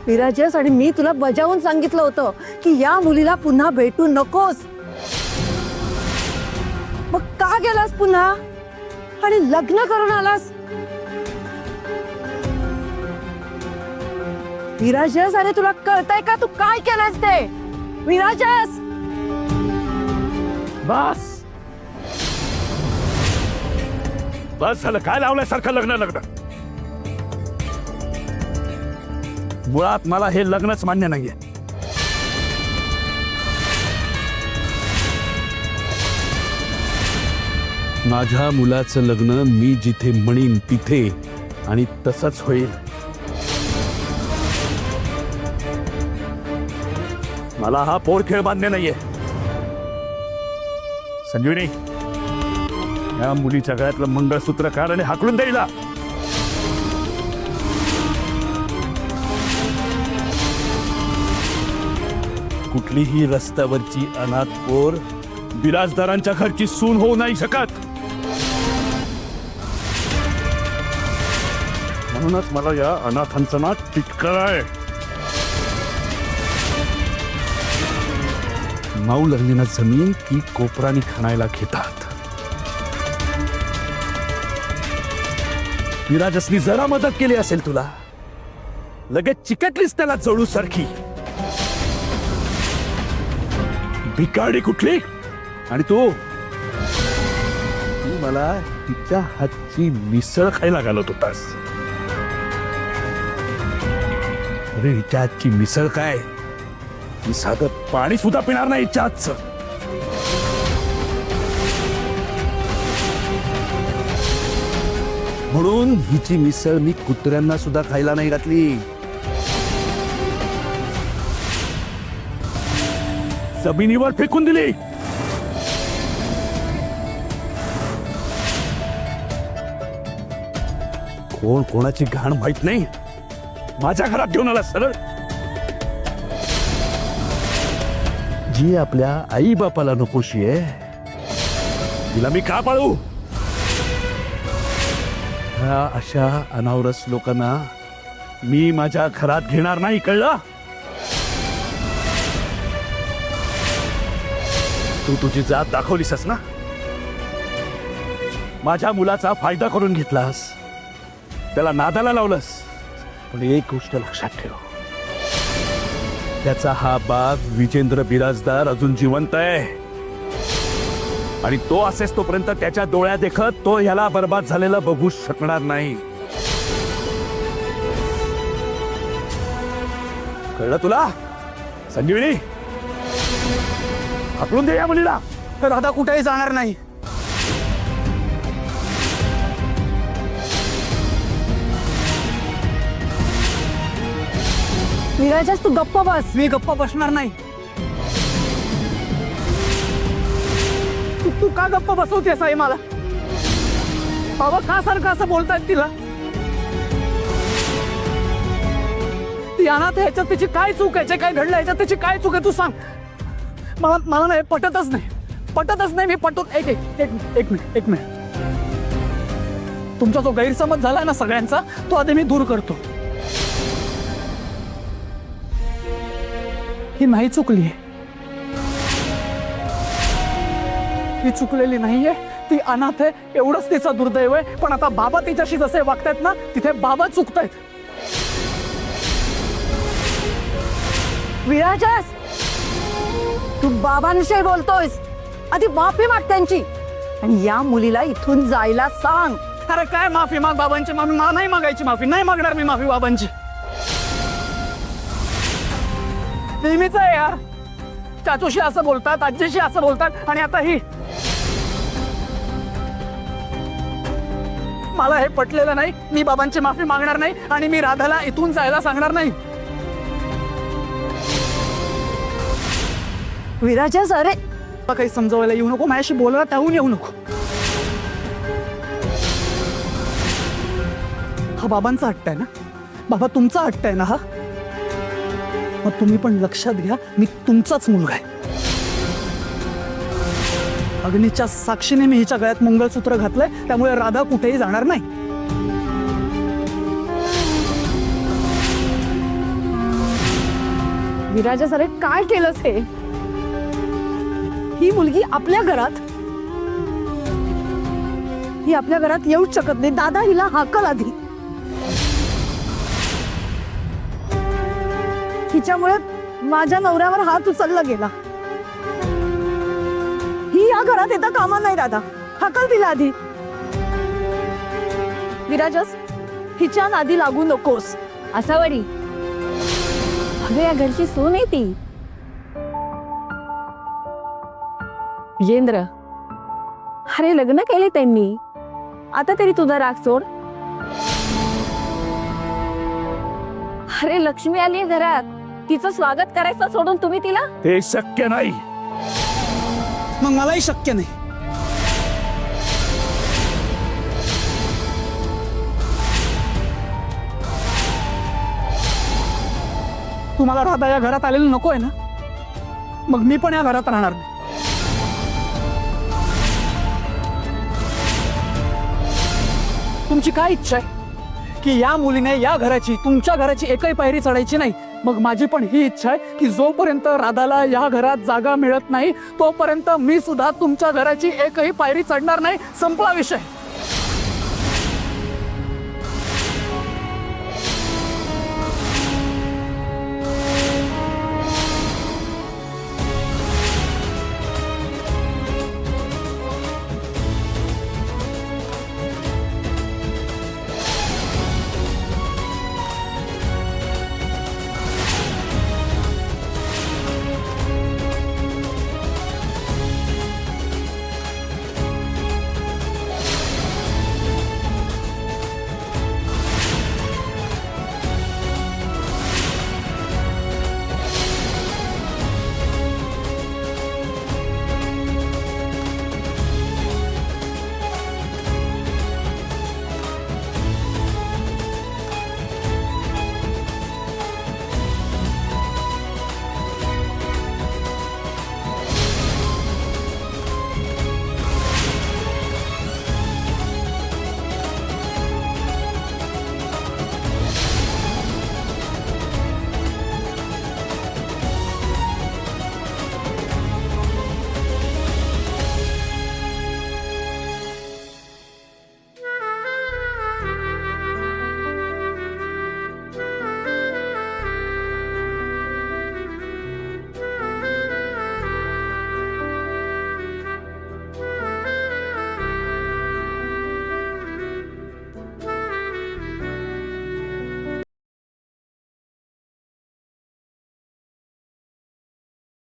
विराजस, आणि मी तुला बजावून सांगितलं होतं की या मुलीला पुन्हा भेटू नकोस. मग का गेलास पुन्हा आणि लग्न करून आलास? विराजस, अरे तुला कळतंय का तू काय केलंस ते? विराजस, बस बस झालं. काय लावल्यासारखं लग्न? मुळात मला हे लग्नच मान्य नाहीये. माझ्या मुलाचं लग्न मी जिथे म्हणीन तिथे आणि तसंच होईल. मला हा पोरखेळ मान्य नाहीये. संजीवनी, या मुलीच्या गळ्यातलं मंगळसूत्र काढ आणि हाकलून द्यायला. कुठलीही रस्त्यावरची अनाथ पोर बिराजदारांच्या घरची सून होऊ नाही शकत. म्हणूनच मला या अनाथांचं ना तिटकाराय. माऊ लागलेला जमीन ती कोपरानी खणायला घेतात. विराजसनी जरा मदत केली असेल तुला, लगेच चिकटलीस त्याला जळू सारखी. भिकारडी कुठली? आणि तू मला तिच्या हातची मिसळ खायला घालत होतास. अरे हिच्या हातची मिसळ काय, मी साधं पाणी सुद्धा पिणार नाही हिच्या हातचं. म्हणून हिची मिसळ मी कुत्र्यांना सुद्धा खायला नाही घातली. जमिनीवर फेकून दिली. कोण कोणाची घाण माहित नाही, माझ्या घरात घेऊन आला सरळ. जी आपल्या आई बापाला नकोशी आहे तिला मी का पाळू? ह्या अशा अनावरस लोकांना मी माझ्या घरात घेणार नाही, कळलं? तू तुझी जात दाखवलीसस ना, माझ्या मुलाचा फायदा करून घेतलास, त्याला नादाला लावलंस. पण एक गोष्ट लक्षात ठेव, त्याचा हा बाप विजेंद्र बिराजदार अजून जिवंत आहे आणि तो असेच तोपर्यंत त्याच्या डोळ्या देखत तो ह्याला बर्बाद झालेला बघू शकणार नाही. कळलं तुला? संजीवनी, हाकलून दे या मुलीला. राधा कुठेही जाणार नाही. विराजस, तू गप्प बस. मी गप्पा बसणार नाही. तू का गप्पा बसवतेस आई मला? बाबा का सारखं असं बोलतायत तिला? ती अनाथ आहे, ह्याच्यात त्याची काय चूक आहे? काय घडलं ह्याच्यात त्याची काय चूक आहे? तू सांग. मला नाही पटतच नाही. मी पटून एक मिनिट. तुमचा जो गैरसमज झालाय ना सगळ्यांचा, तो आधी मी दूर करतो. ही नाही चुकली, ती चुकलेली नाहीये, ती अनाथ आहे, एवढंच तिचा दुर्दैव आहे. पण आता बाबा तिच्याशी जसे वागतायत ना, तिथे बाबा चुकतायत. विराजस, तू बाबांविषयी बोलतोयस, आधी माफी माग त्यांची आणि या मुलीला इथून जायला सांग. अरे काय माफी माग बाबांची? माफी नाही मागायची, माफी नाही मागणार मी माफी बाबांची. नेहमीच आहे यार, चाचूशी असं बोलतात, आजीशी असं बोलतात आणि आता ही. मला हे पटलेलं नाही. मी बाबांची माफी मागणार नाही आणि मी राधाला इथून जायला सांगणार नाही. विराजस, अरे काही समजवायला येऊ नको, माझ्याशी बोलायला त्याहून येऊ नको. हा बाबांचा हट्ट आहे ना? बाबा तुमचा हट्ट आहे ना हा? मग तुम्ही पण लक्षात घ्या, मी तुमचाच मुलगा आहे. अग्नीच्या साक्षीने मी हिच्या गळ्यात मंगळसूत्र घातलंय, त्यामुळे राधा कुठेही जाणार नाही. विराजा अरे काय केलंस हे? ही मुलगी आपल्या घरात, ही आपल्या घरात येऊच शकत नाही. दादा हिला हाकल आधी. हिच्यामुळे माझ्या नवऱ्यावर हात उचलला गेला. ही या घरात येता कामा नाही. दादा हाकल तिला आधी. विराजस, हिच्या नादी लागू नकोस. असावडी अगं या घरची सून आहे ती. विजेंद्र, अरे लग्न केले त्यांनी, आता तरी तुझा राग सोड. अरे लक्ष्मी आली घरात, तिचं स्वागत करायचं सोडून तुम्ही तिला. ते शक्य नाही. मग मलाही शक्य नाही. तुम्हाला राहता या घरात आलेलं नको आहे ना, मग मी पण या घरात राहणार नाही. तुमची काय इच्छा आहे की या मुलीने या घराची, तुमच्या घराची एकही पायरी चढायची नाही? मग माझी पण ही इच्छा आहे की जोपर्यंत राधाला या घरात जागा मिळत नाही तोपर्यंत मी सुद्धा तुमच्या घराची एकही पायरी चढणार नाही. संपला विषय.